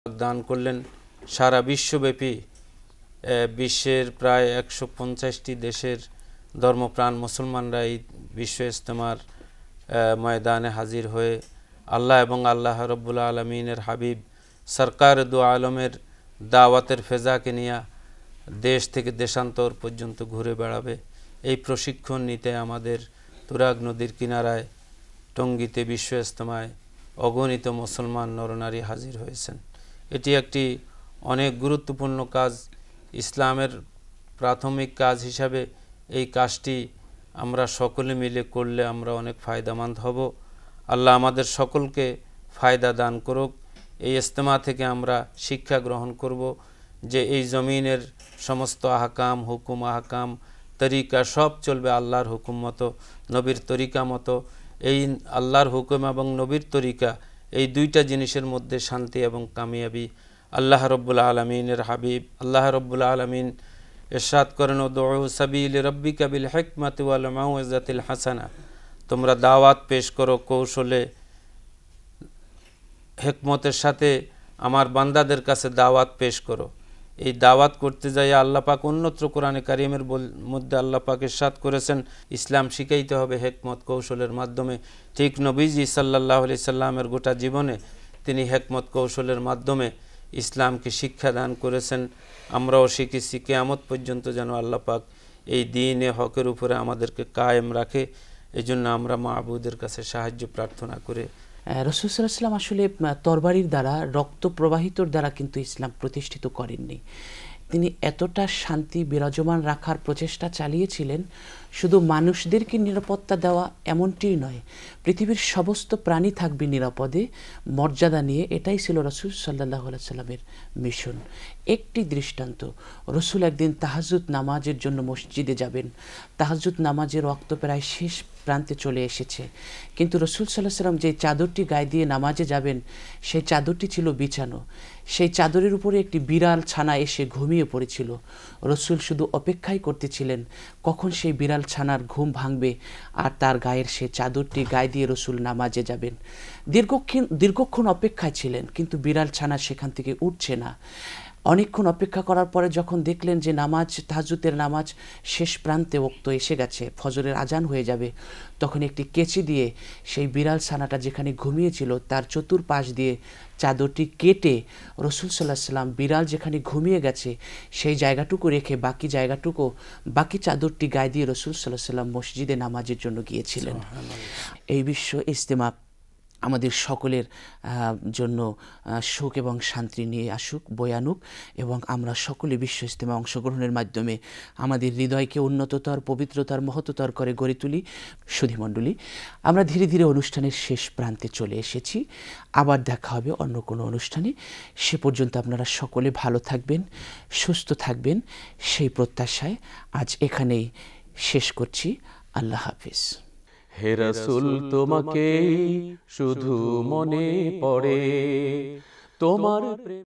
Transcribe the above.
দান করলেন সারা বিশ্বব্যাপী বিশ্বের প্রায় 150টি দেশের ধর্মপ্রাণ মুসলমানরা এই বিশ্ব ইজতেমার ময়দানে হাজির হয়ে আল্লাহ এবং আল্লাহ রাব্বুল আলামিনের হাবিব সরকার দু আলমের দাওয়াতের ফেজাকে নিয়ে দেশ থেকে দেশান্তর পর্যন্ত ঘুরে বেড়াবে এই প্রশিক্ষণ নিতে আমাদের তুরাগ নদীর কিনারায় টঙ্গীতে বিশ্ব ইজতেমায় অগণিত মুসলমান নরনারী হাজির হয়েছেন। এটি একটি অনেক গুরুত্বপূর্ণ কাজ। ইসলামের প্রাথমিক কাজ হিসাবে এই কাজটি আমরা সকলে মিলে করলে আমরা অনেক ফায়দামন্দ হব। আল্লাহ আমাদের সকলকে ফায়দা দান করুক। এই ইজতেমা থেকে আমরা শিক্ষা গ্রহণ করব যে এই জমিনের সমস্ত আহকাম হুকুম আহকাম তরিকা সব চলবে আল্লাহর হুকুম মতো, নবীর তরিকা মতো। এই আল্লাহর হুকুম এবং নবীর তরিকা এই দুইটা জিনিসের মধ্যে শান্তি এবং কামিয়াবি। আল্লাহ রাব্বুল আলামিনের হাবিব আল্লাহ রাব্বুল আলামিন ইরশাদ করেন, উদউ সাবিল রাব্বিকা বিল হিকমাতি ওয়াল মাউইজাতিল হাসানা, তোমরা দাওয়াত পেশ করো কৌশলে হিকমতের সাথে আমার বান্দাদের কাছে দাওয়াত পেশ করো। এই দাওয়াত করতে যাই আল্লাহ পাক অন্যত্র কোরআনে কারিমের মধ্যে আল্লাহ পাক ইরশাদ করেছেন ইসলাম শিখাইতে হবে হিকমত কৌশলের মাধ্যমে। ঠিক নবীজি সাল্লাল্লাহু আলাইহি সাল্লামের গোটা জীবনে তিনি হিকমত কৌশলের মাধ্যমে ইসলামকে শিক্ষা দান করেছেন। আমরাও শিখেছি কিয়ামত পর্যন্ত যেন আল্লাহ পাক এই দ্বীনে হকের উপরে আমাদেরকে কায়েম রাখে। এজন্য আমরা মাবুদের কাছে সাহায্য প্রার্থনা করে রাসূল সাল্লাল্লাহু আলাইহি ওয়াসাল্লাম আসলে তরবারির দ্বারা রক্ত প্রবাহিতর দ্বারা কিন্তু ইসলাম প্রতিষ্ঠিত করেননি। তিনি এতটা শান্তি বিরাজমান রাখার প্রচেষ্টা চালিয়েছিলেন, শুধু মানুষদেরকে নিরাপত্তা দেওয়া এমনটিই নয়, পৃথিবীর সমস্ত প্রাণী থাকবে নিরাপদে মর্যাদা নিয়ে। এটাই ছিল রাসূল সাল্লাল্লাহু আলাইহি সাল্লামের মিশন। একটি দৃষ্টান্ত, রাসূল একদিন তাহাজ্জুদ নামাজের জন্য মসজিদে যাবেন। তাহাজ্জুদ নামাজের ওয়াক্ত প্রায় শেষ প্রান্তে চলে এসেছে, কিন্তু রাসূল সাল্লাল্লাহু আলাইহি সাল্লাম যে চাদরটি গায়ে দিয়ে নামাজে যাবেন সেই চাদরটি ছিল বিছানো। সেই চাদরের উপরে একটি বিড়াল ছানা এসে ঘুমিয়ে পড়েছিল। রাসূল শুধু অপেক্ষাই করতেছিলেন কখন সেই বিড়াল ছানার ঘুম ভাঙবে আর তার গায়ের সে চাদরটি গায়ে দিয়ে রাসূল নামাজে যাবেন। দীর্ঘক্ষণ অপেক্ষায় ছিলেন, কিন্তু বিড়াল ছানা সেখান থেকে উঠছে না। অনেকক্ষণ অপেক্ষা করার পরে যখন দেখলেন যে তাহাজ্জুদের নামাজ শেষ প্রান্তে ওক্ত এসে গেছে, ফজরের আজান হয়ে যাবে, তখন একটি কেচি দিয়ে সেই বিড়াল ছানাটা যেখানে ঘুমিয়েছিল তার চতুর্পাশ দিয়ে চাদরটি কেটে রাসূল সাল্লাল্লাহু আলাইহি সাল্লাম বিড়াল যেখানে ঘুমিয়ে গেছে সেই জায়গাটুকু রেখে বাকি চাদরটি গায়ে দিয়ে রাসূল সাল্লাল্লাহু আলাইহি সাল্লাম মসজিদে নামাজের জন্য গিয়েছিলেন। এই বিশ্ব ইজতেমা আমাদের সকলের জন্য সুখ এবং শান্তি নিয়ে আসুক, বয়ে আনুক, এবং আমরা সকলে বিশ্ব ইজতেমায় অংশগ্রহণের মাধ্যমে আমাদের হৃদয়কে উন্নততর, পবিত্রতার, মহত্তর করে গড়ে তুলি। সুধীমণ্ডলী, আমরা ধীরে ধীরে অনুষ্ঠানের শেষ প্রান্তে চলে এসেছি। আবার দেখা হবে অন্য কোনো অনুষ্ঠানে। সে পর্যন্ত আপনারা সকলে ভালো থাকবেন, সুস্থ থাকবেন, সেই প্রত্যাশায় আজ এখানেই শেষ করছি। আল্লাহ হাফিজ। হে রাসূল, তোমাকে শুধু মনে পড়ে, তোমার